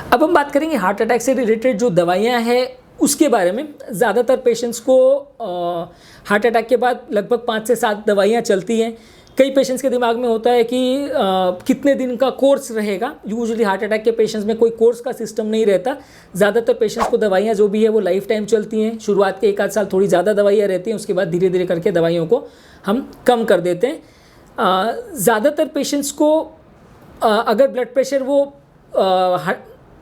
अब हम बात करेंगे हार्ट अटैक से रिलेटेड जो दवाइयाँ हैं उसके बारे में। ज़्यादातर पेशेंट्स को हार्ट अटैक के बाद लगभग 5 से 7 दवाइयाँ चलती हैं। कई पेशेंट्स के दिमाग में होता है कि कितने दिन का कोर्स रहेगा। यूजुअली हार्ट अटैक के पेशेंट्स में कोई कोर्स का सिस्टम नहीं रहता। ज़्यादातर पेशेंट्स को दवाइयाँ जो भी है वो लाइफ टाइम चलती हैं। शुरुआत के 1 आध साल थोड़ी ज़्यादा दवाइयाँ रहती हैं, उसके बाद धीरे धीरे करके दवाइयों को हम कम कर देते हैं। ज़्यादातर पेशेंट्स को अगर ब्लड प्रेशर वो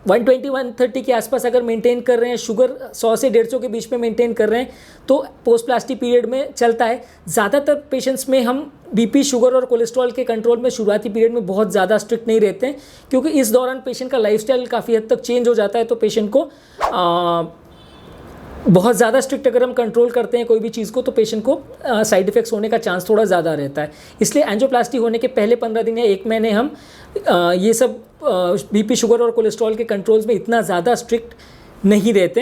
120-130 के आसपास अगर मेंटेन कर रहे हैं, शुगर 100 से 150 के बीच में मेंटेन कर रहे हैं, तो पोस्ट प्लास्टिक पीरियड में चलता है। ज़्यादातर पेशेंट्स में हम बीपी, शुगर और कोलेस्ट्रॉल के कंट्रोल में शुरुआती पीरियड में बहुत ज़्यादा स्ट्रिक्ट नहीं रहते हैं, क्योंकि इस दौरान पेशेंट का लाइफस्टाइल काफ़ी हद तक चेंज हो जाता है। तो पेशेंट को बहुत ज़्यादा स्ट्रिक्ट अगर हम कंट्रोल करते हैं कोई भी चीज़ को, तो पेशेंट को साइड इफ़ेक्ट्स होने का चांस थोड़ा ज़्यादा रहता है। इसलिए एंजियोप्लास्टी होने के पहले 15 दिन या 1 महीने हम ये सब बीपी, शुगर और कोलेस्ट्रॉल के कंट्रोल्स में इतना ज़्यादा स्ट्रिक्ट नहीं रहते।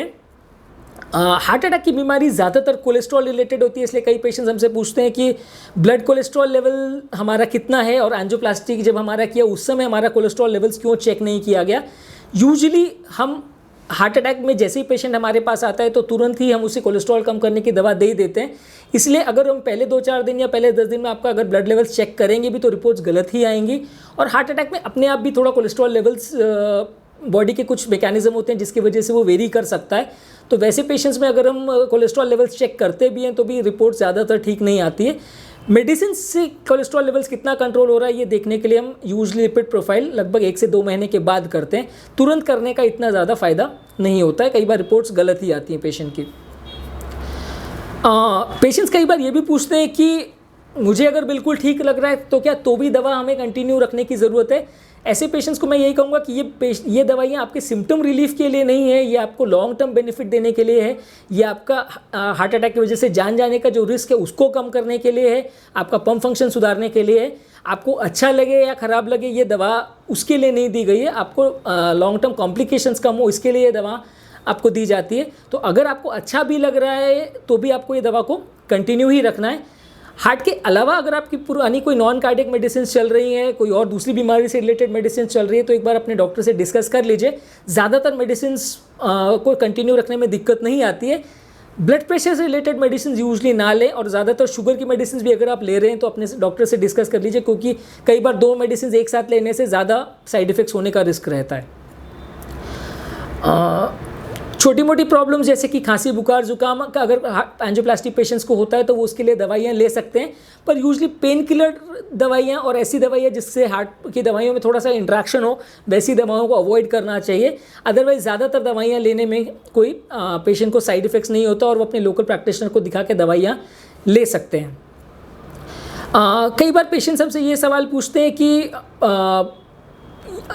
हार्ट अटैक की बीमारी ज़्यादातर कोलेस्ट्रॉल रिलेटेड होती है, इसलिए कई पेशेंट्स हमसे पूछते हैं कि ब्लड कोलेस्ट्रॉल लेवल हमारा कितना है, और एंजियोप्लास्टी जब हमारा किया उस समय हमारा कोलेस्ट्रॉल लेवल्स क्यों चेक नहीं किया गया। यूजुअली हम हार्ट अटैक में जैसे ही पेशेंट हमारे पास आता है तो तुरंत ही हम उसे कोलेस्ट्रॉल कम करने की दवा दे ही देते हैं। इसलिए अगर हम पहले 2-4 दिन या पहले 10 दिन में आपका अगर ब्लड लेवल्स चेक करेंगे भी तो रिपोर्ट्स गलत ही आएंगी। और हार्ट अटैक में अपने आप भी थोड़ा कोलेस्ट्रॉल लेवल्स बॉडी के कुछ मैकेनिज्म होते हैं जिसकी वजह से वो वेरी कर सकता है। तो वैसे पेशेंट्स में अगर हम कोलेस्ट्रॉल लेवल्स चेक करते भी हैं तो भी रिपोर्ट ज़्यादातर ठीक नहीं आती है। मेडिसिन से कोलेस्ट्रॉल लेवल्स कितना कंट्रोल हो रहा है ये देखने के लिए हम यूजली लिपिड प्रोफाइल लगभग 1 से 2 महीने के बाद करते हैं। तुरंत करने का इतना ज़्यादा फायदा नहीं होता है, कई बार रिपोर्ट्स गलत ही आती हैं पेशेंट की। पेशेंट्स कई बार ये भी पूछते हैं कि मुझे अगर बिल्कुल ठीक लग रहा है तो क्या तो भी दवा हमें कंटिन्यू रखने की ज़रूरत है। ऐसे पेशेंट्स को मैं यही कहूँगा कि ये दवाइयाँ आपके सिम्टम रिलीफ के लिए नहीं है, ये आपको लॉन्ग टर्म बेनिफिट देने के लिए है। ये आपका हार्ट अटैक की वजह से जान जाने का जो रिस्क है उसको कम करने के लिए है, आपका पंप फंक्शन सुधारने के लिए है। आपको अच्छा लगे या ख़राब लगे ये दवा उसके लिए नहीं दी गई है, आपको लॉन्ग टर्म कॉम्प्लिकेशंस कम हो इसके लिए ये दवा आपको दी जाती है। तो अगर आपको अच्छा भी लग रहा है तो भी आपको ये दवा को कंटिन्यू ही रखना है। हार्ट के अलावा अगर आपकी पुरानी कोई नॉन कार्डियक मेडिसिन चल रही है, कोई और दूसरी बीमारी से रिलेटेड मेडिसिन चल रही है, तो एक बार अपने डॉक्टर से डिस्कस कर लीजिए। ज़्यादातर मेडिसिन को कंटिन्यू रखने में दिक्कत नहीं आती है। ब्लड प्रेशर से रिलेटेड मेडिसिन यूजली ना लें, और ज़्यादातर शुगर की मेडिसिन भी अगर आप ले रहे हैं तो अपने डॉक्टर से डिस्कस कर लीजिए, क्योंकि कई बार 2 मेडिसिन एक साथ लेने से ज़्यादा साइड इफ़ेक्ट्स होने का रिस्क रहता है। छोटी मोटी प्रॉब्लम्स जैसे कि खांसी, बुखार, जुकाम का अगर एंजियोप्लास्टी पेशेंट्स को होता है तो वो उसके लिए दवाइयाँ ले सकते हैं, पर यूजली पेन किलर दवाइयाँ और ऐसी दवाइयाँ जिससे हार्ट की दवाइयों में थोड़ा सा इंट्रैक्शन हो वैसी दवाओं को अवॉइड करना चाहिए। अदरवाइज ज़्यादातर दवाइयाँ लेने में कोई पेशेंट को साइड इफ़ेक्ट्स नहीं होता और वो अपने लोकल प्रैक्टिशनर को दिखा के दवाइयाँ ले सकते हैं। कई बार पेशेंट्स हमसे ये सवाल पूछते हैं कि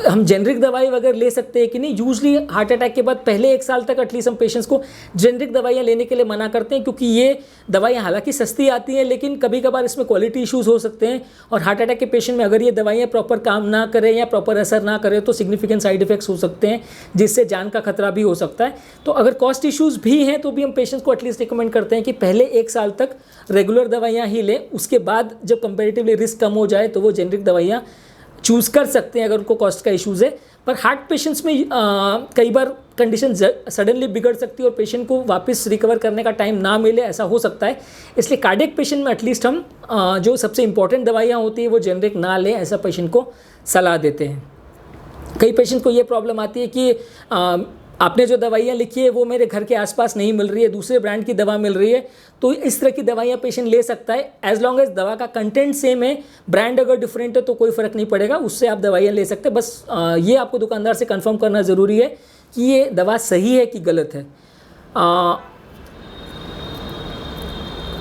हम जेनरिक दवाई वगैरह ले सकते हैं कि नहीं। यूजली हार्ट अटैक के बाद पहले 1 साल तक एटलीस्ट हम पेशेंट्स को जेनरिक दवाइयाँ लेने के लिए मना करते हैं, क्योंकि ये दवाइयाँ हालांकि सस्ती आती हैं लेकिन कभी कभार इसमें क्वालिटी इश्यूज़ हो सकते हैं, और हार्ट अटैक के पेशेंट में अगर ये दवाइयाँ प्रॉपर काम ना करें या प्रॉपर असर ना करें तो सिग्निफिकेंट साइड इफेक्ट्स हो सकते हैं, जिससे जान का खतरा भी हो सकता है। तो अगर कॉस्ट इश्यूज़ भी हैं तो भी हम पेशेंट्स को एटलीस्ट रिकमेंड करते हैं कि पहले 1 साल तक रेगुलर दवाइयाँ ही लें, उसके बाद जब कंपेरेटिवली रिस्क कम हो जाए तो वो जेनरिक दवाइयाँ चूज़ कर सकते हैं अगर उनको कॉस्ट का इश्यूज़ है। पर हार्ट पेशेंट्स में कई बार कंडीशन सडनली बिगड़ सकती है और पेशेंट को वापस रिकवर करने का टाइम ना मिले, ऐसा हो सकता है। इसलिए कार्डियक पेशेंट में एटलीस्ट हम जो सबसे इंपॉर्टेंट दवाइयाँ होती है वो जेनरिक ना लें, ऐसा पेशेंट को सलाह देते हैं। कई पेशेंट को ये प्रॉब्लम आती है कि आपने जो दवाइयाँ लिखी है वो मेरे घर के आसपास नहीं मिल रही है, दूसरे ब्रांड की दवा मिल रही है। तो इस तरह की दवाइयाँ पेशेंट ले सकता है, एज लॉन्ग एज दवा का कंटेंट सेम है, ब्रांड अगर डिफरेंट है तो कोई फ़र्क नहीं पड़ेगा, उससे आप दवाइयाँ ले सकते हैं। बस ये आपको दुकानदार से कंफर्म करना ज़रूरी है कि ये दवा सही है कि गलत है।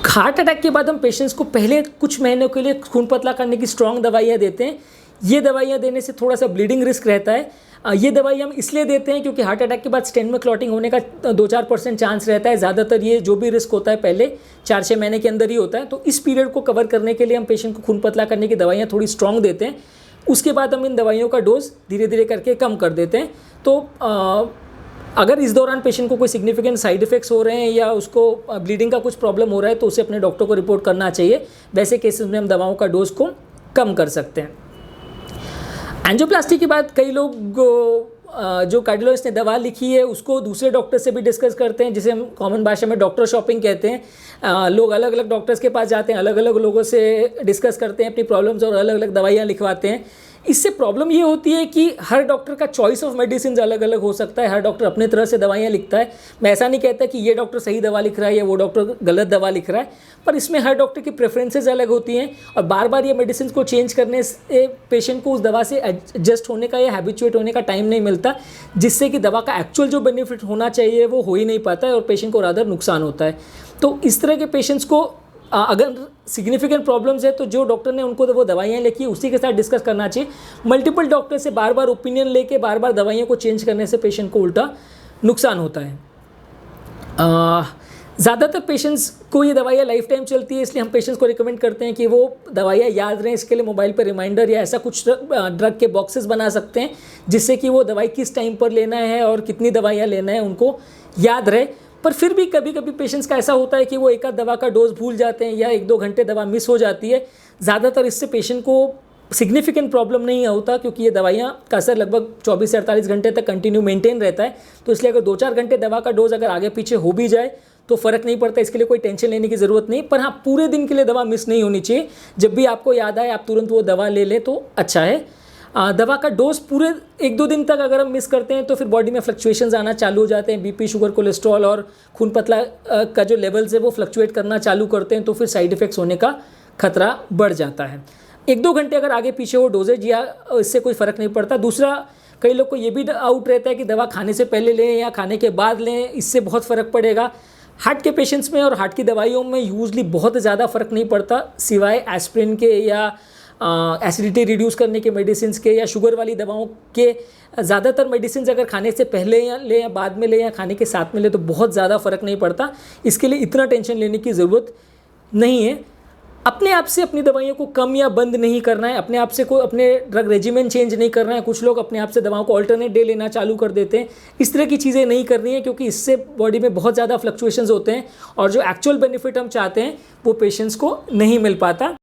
हार्ट अटैक के बाद हम पेशेंट्स को पहले कुछ महीनों के लिए खून पतला करने की स्ट्रॉन्ग दवाइयाँ देते हैं। ये दवाइयाँ देने से थोड़ा सा ब्लीडिंग रिस्क रहता है। ये दवाई हम इसलिए देते हैं क्योंकि हार्ट अटैक के बाद स्टेंट में क्लॉटिंग होने का 2-4% चांस रहता है। ज़्यादातर ये जो भी रिस्क होता है पहले 4-6 महीने के अंदर ही होता है। तो इस पीरियड को कवर करने के लिए हम पेशेंट को खून पतला करने की दवाइयाँ थोड़ी स्ट्रॉन्ग देते हैं। उसके बाद हम इन दवाइयों का डोज धीरे धीरे करके कम कर देते हैं। तो अगर इस दौरान पेशेंट को कोई सिग्निफिकेंट साइड इफेक्ट्स हो रहे हैं या उसको ब्लीडिंग का कुछ प्रॉब्लम हो रहा है तो उसे अपने डॉक्टर को रिपोर्ट करना चाहिए। वैसे केसेस में हम दवाओं का डोज को कम कर सकते हैं। एंजियोप्लास्टी के बाद कई लोग जो कार्डियोलॉजिस्ट ने दवा लिखी है उसको दूसरे डॉक्टर से भी डिस्कस करते हैं, जिसे हम कॉमन भाषा में डॉक्टर शॉपिंग कहते हैं। लोग अलग अलग डॉक्टर्स के पास जाते हैं, अलग अलग लोगों से डिस्कस करते हैं अपनी प्रॉब्लम्स और अलग अलग दवाइयाँ लिखवाते हैं। इससे प्रॉब्लम ये होती है कि हर डॉक्टर का चॉइस ऑफ मेडिसिन अलग अलग हो सकता है, हर डॉक्टर अपने तरह से दवाइयाँ लिखता है। मैं ऐसा नहीं कहता कि ये डॉक्टर सही दवा लिख रहा है या वो डॉक्टर गलत दवा लिख रहा है, पर इसमें हर डॉक्टर की प्रेफरेंसेस अलग होती हैं और बार बार ये मेडिसिन को चेंज करने से पेशेंट को उस दवा से एडजस्ट होने का या हैबिचुएट होने का टाइम नहीं मिलता, जिससे कि दवा का एक्चुअल जो बेनिफिट होना चाहिए वो हो ही नहीं पाता है और पेशेंट को रादर नुकसान होता है। तो इस तरह के पेशेंट्स को अगर सिग्निफिकेंट प्रॉब्लम्स है तो जो डॉक्टर ने उनको वो दवाइयाँ लिखी उसी के साथ डिस्कस करना चाहिए। मल्टीपल डॉक्टर से बार बार ओपिनियन लेके बार बार दवाइयों को चेंज करने से पेशेंट को उल्टा नुकसान होता है। ज़्यादातर पेशेंट्स को ये दवाइयाँ लाइफ टाइम चलती है, इसलिए हम पेशेंट्स को रिकमेंड करते हैं कि वो दवाइयाँ याद रहें। इसके लिए मोबाइल पर रिमाइंडर या ऐसा कुछ ड्रग के बॉक्सेस बना सकते हैं, जिससे कि वो दवाई किस टाइम पर लेना है और कितनी दवाइयाँ लेना है उनको याद रहे। पर फिर भी कभी कभी पेशेंट्स का ऐसा होता है कि वो एक आध दवा का डोज भूल जाते हैं या 1-2 घंटे दवा मिस हो जाती है। ज़्यादातर इससे पेशेंट को सिग्निफिकेंट प्रॉब्लम नहीं होता, क्योंकि ये दवाइयाँ का असर लगभग 24 से 48 घंटे तक कंटिन्यू मेंटेन रहता है। तो इसलिए अगर 2-4 घंटे दवा का डोज अगर आगे पीछे हो भी जाए तो फ़र्क नहीं पड़ता, इसके लिए कोई टेंशन लेने की ज़रूरत नहीं। पर हाँ, पूरे दिन के लिए दवा मिस नहीं होनी चाहिए। जब भी आपको याद आए आप तुरंत वो दवा ले लें तो अच्छा है। दवा का डोज पूरे 1-2 दिन तक अगर हम मिस करते हैं तो फिर बॉडी में फ्लक्चुएशंस आना चालू हो जाते हैं। बीपी, शुगर, कोलेस्ट्रॉल और खून पतला का जो लेवल्स है वो फ्लक्चुएट करना चालू करते हैं, तो फिर साइड इफ़ेक्ट्स होने का खतरा बढ़ जाता है। 1-2 घंटे अगर आगे पीछे हो डोजेज या इससे कोई फ़र्क नहीं पड़ता। दूसरा, कई लोग को ये भी डाउट रहता है कि दवा खाने से पहले लें या खाने के बाद लें, इससे बहुत फ़र्क पड़ेगा। हार्ट के पेशेंट्स में और हार्ट की दवाइयों में यूजली बहुत ज़्यादा फ़र्क नहीं पड़ता, सिवाय एस्प्रिन के या एसिडिटी रिड्यूस करने के मेडिसिन के या शुगर वाली दवाओं के। ज़्यादातर मेडिसिन अगर खाने से पहले या ले या बाद में ले या खाने के साथ में ले तो बहुत ज़्यादा फ़र्क नहीं पड़ता। इसके लिए इतना टेंशन लेने की ज़रूरत नहीं है। अपने आप से अपनी दवाइयों को कम या बंद नहीं करना है, अपने आप से कोई अपने ड्रग रेजिमेंट चेंज नहीं करना है। कुछ लोग अपने आप से दवाओं को अल्टरनेट डे लेना चालू कर देते हैं। इस तरह की चीज़ें नहीं करनी है, क्योंकि इससे बॉडी में बहुत ज़्यादा फ्लक्चुएशंस होते हैं और जो एक्चुअल बेनिफिट हम चाहते हैं वो पेशेंट्स को नहीं मिल पाता।